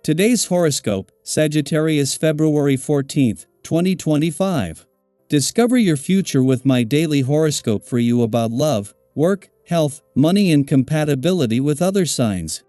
Today's horoscope, Sagittarius February 14th, 2025. Discover your future with my daily horoscope for you about love, work, health, money and compatibility with other signs.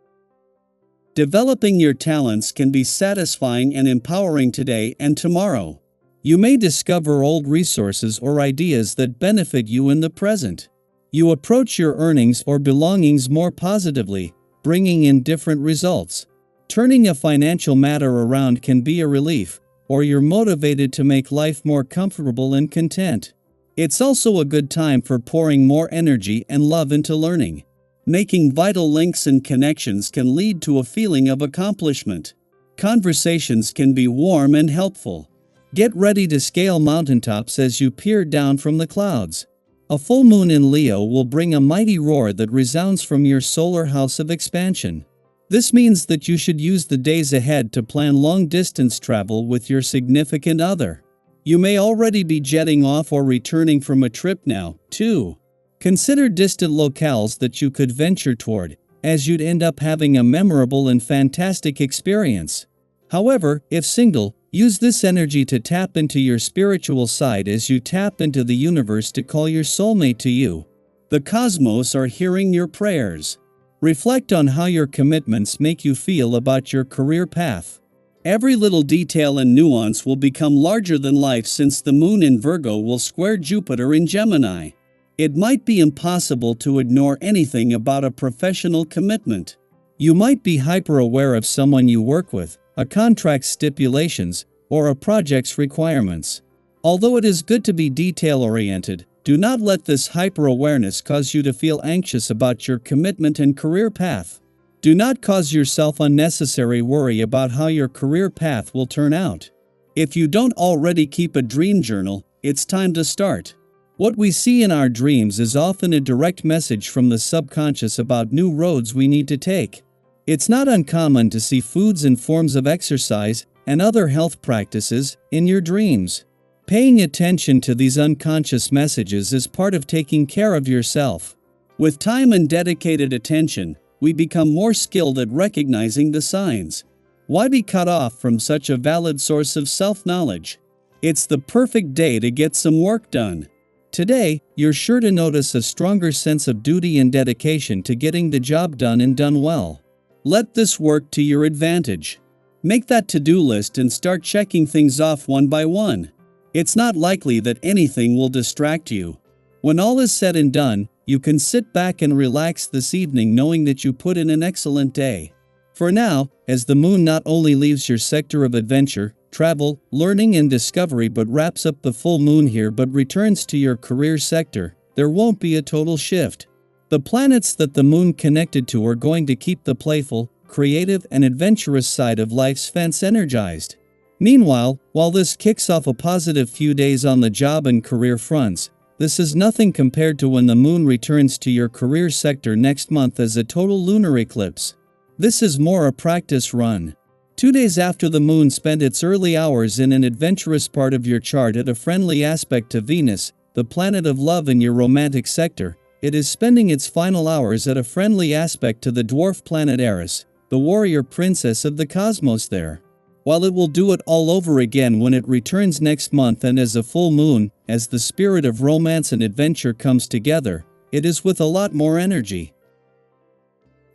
Developing your talents can be satisfying and empowering today and tomorrow. You may discover old resources or ideas that benefit you in the present. You approach your earnings or belongings more positively, bringing in different results. Turning a financial matter around can be a relief, or you're motivated to make life more comfortable and content. It's also a good time for pouring more energy and love into learning. Making vital links and connections can lead to a feeling of accomplishment. Conversations can be warm and helpful. Get ready to scale mountaintops as you peer down from the clouds. A full moon in Leo will bring a mighty roar that resounds from your solar house of expansion. This means that you should use the days ahead to plan long-distance travel with your significant other. You may already be jetting off or returning from a trip now, too. Consider distant locales that you could venture toward, as you'd end up having a memorable and fantastic experience. However, if single, use this energy to tap into your spiritual side as you tap into the universe to call your soulmate to you. The cosmos are hearing your prayers. Reflect on how your commitments make you feel about your career path. Every little detail and nuance will become larger than life since the moon in Virgo will square Jupiter in Gemini. It might be impossible to ignore anything about a professional commitment. You might be hyper-aware of someone you work with, a contract's stipulations, or a project's requirements. Although it is good to be detail-oriented, do not let this hyper-awareness cause you to feel anxious about your commitment and career path. Do not cause yourself unnecessary worry about how your career path will turn out. If you don't already keep a dream journal, it's time to start. What we see in our dreams is often a direct message from the subconscious about new roads we need to take. It's not uncommon to see foods and forms of exercise and other health practices in your dreams. Paying attention to these unconscious messages is part of taking care of yourself. With time and dedicated attention, we become more skilled at recognizing the signs. Why be cut off from such a valid source of self-knowledge? It's the perfect day to get some work done. Today, you're sure to notice a stronger sense of duty and dedication to getting the job done and done well. Let this work to your advantage. Make that to-do list and start checking things off one by one. It's not likely that anything will distract you. When all is said and done, you can sit back and relax this evening knowing that you put in an excellent day. For now, as the moon not only leaves your sector of adventure, travel, learning and discovery but wraps up the full moon here but returns to your career sector, there won't be a total shift. The planets that the moon connected to are going to keep the playful, creative and adventurous side of life's fence energized. Meanwhile, while this kicks off a positive few days on the job and career fronts, this is nothing compared to when the moon returns to your career sector next month as a total lunar eclipse. This is more a practice run. 2 days after the moon spent its early hours in an adventurous part of your chart at a friendly aspect to Venus, the planet of love in your romantic sector, it is spending its final hours at a friendly aspect to the dwarf planet Eris, the warrior princess of the cosmos there. While it will do it all over again when it returns next month and as a full moon, as the spirit of romance and adventure comes together, it is with a lot more energy.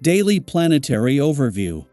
Daily Planetary Overview.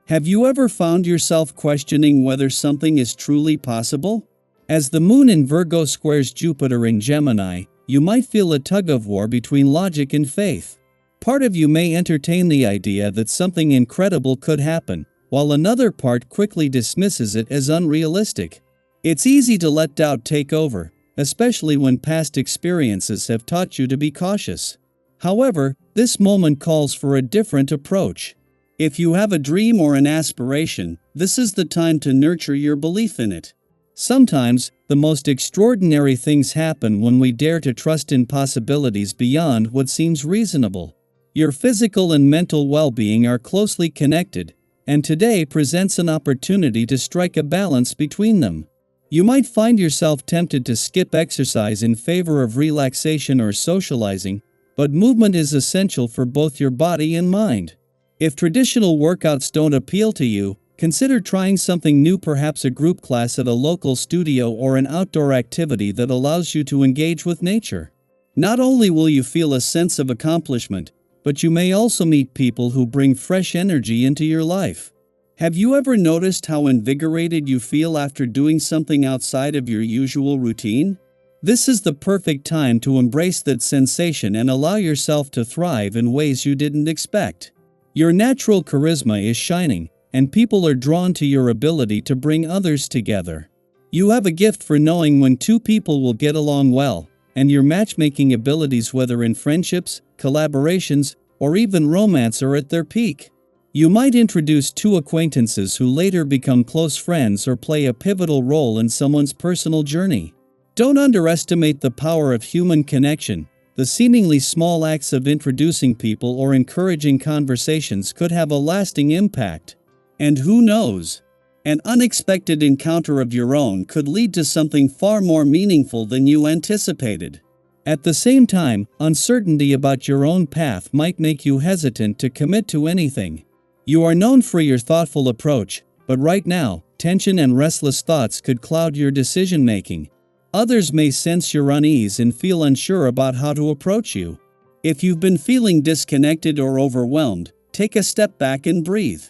Have you ever found yourself questioning whether something is truly possible? As the moon in Virgo squares Jupiter in Gemini, you might feel a tug-of-war between logic and faith. Part of you may entertain the idea that something incredible could happen, while another part quickly dismisses it as unrealistic. It's easy to let doubt take over, especially when past experiences have taught you to be cautious. However, this moment calls for a different approach. If you have a dream or an aspiration, this is the time to nurture your belief in it. Sometimes, the most extraordinary things happen when we dare to trust in possibilities beyond what seems reasonable. Your physical and mental well-being are closely connected, and today presents an opportunity to strike a balance between them. You might find yourself tempted to skip exercise in favor of relaxation or socializing, but movement is essential for both your body and mind. If traditional workouts don't appeal to you, consider trying something new, perhaps a group class at a local studio or an outdoor activity that allows you to engage with nature. Not only will you feel a sense of accomplishment, but you may also meet people who bring fresh energy into your life. Have you ever noticed how invigorated you feel after doing something outside of your usual routine? This is the perfect time to embrace that sensation and allow yourself to thrive in ways you didn't expect. Your natural charisma is shining, and people are drawn to your ability to bring others together. You have a gift for knowing when two people will get along well, and your matchmaking abilities, whether in friendships, collaborations, or even romance, are at their peak. You might introduce two acquaintances who later become close friends or play a pivotal role in someone's personal journey. Don't underestimate the power of human connection. The seemingly small acts of introducing people or encouraging conversations could have a lasting impact. And who knows? An unexpected encounter of your own could lead to something far more meaningful than you anticipated. At the same time, uncertainty about your own path might make you hesitant to commit to anything. You are known for your thoughtful approach, but right now, tension and restless thoughts could cloud your decision-making. Others may sense your unease and feel unsure about how to approach you. If you've been feeling disconnected or overwhelmed, take a step back and breathe.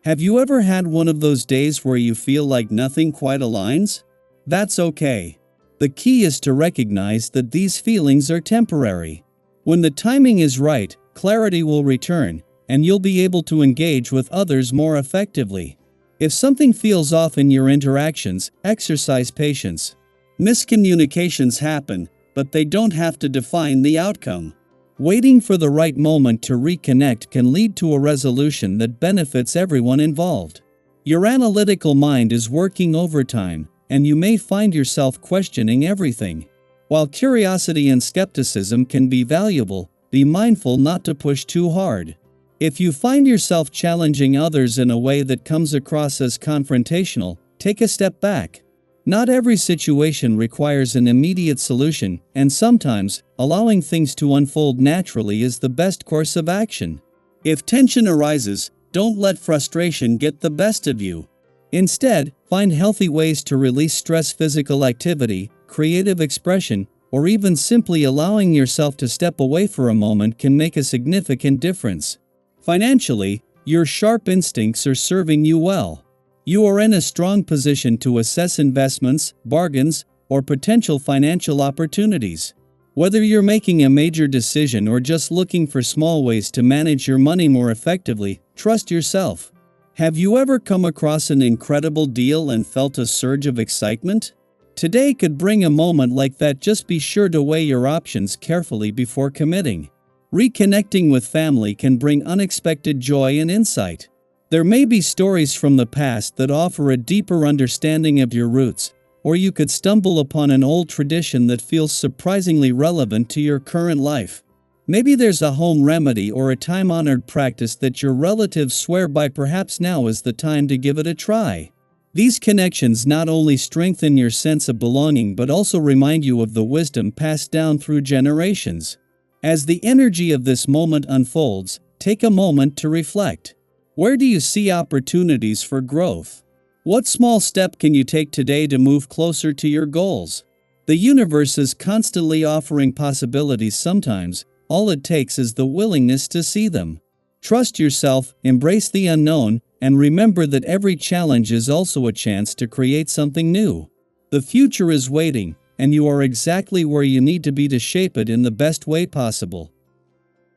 Have you ever had one of those days where you feel like nothing quite aligns? That's okay. The key is to recognize that these feelings are temporary. When the timing is right, clarity will return, and you'll be able to engage with others more effectively. If something feels off in your interactions, exercise patience. Miscommunications happen, but they don't have to define the outcome. Waiting for the right moment to reconnect can lead to a resolution that benefits everyone involved. Your analytical mind is working overtime, and you may find yourself questioning everything. While curiosity and skepticism can be valuable, be mindful not to push too hard. If you find yourself challenging others in a way that comes across as confrontational, take a step back. Not every situation requires an immediate solution, and sometimes, allowing things to unfold naturally is the best course of action. If tension arises, don't let frustration get the best of you. Instead, find healthy ways to release stress. Physical activity, creative expression, or even simply allowing yourself to step away for a moment can make a significant difference. Financially, your sharp instincts are serving you well. You are in a strong position to assess investments, bargains, or potential financial opportunities. Whether you're making a major decision or just looking for small ways to manage your money more effectively, trust yourself. Have you ever come across an incredible deal and felt a surge of excitement? Today could bring a moment like that. Just be sure to weigh your options carefully before committing. Reconnecting with family can bring unexpected joy and insight. There may be stories from the past that offer a deeper understanding of your roots, or you could stumble upon an old tradition that feels surprisingly relevant to your current life. Maybe there's a home remedy or a time-honored practice that your relatives swear by. Perhaps now is the time to give it a try. These connections not only strengthen your sense of belonging but also remind you of the wisdom passed down through generations. As the energy of this moment unfolds, take a moment to reflect. Where do you see opportunities for growth? What small step can you take today to move closer to your goals? The universe is constantly offering possibilities. Sometimes, all it takes is the willingness to see them. Trust yourself, embrace the unknown, and remember that every challenge is also a chance to create something new. The future is waiting, and you are exactly where you need to be to shape it in the best way possible.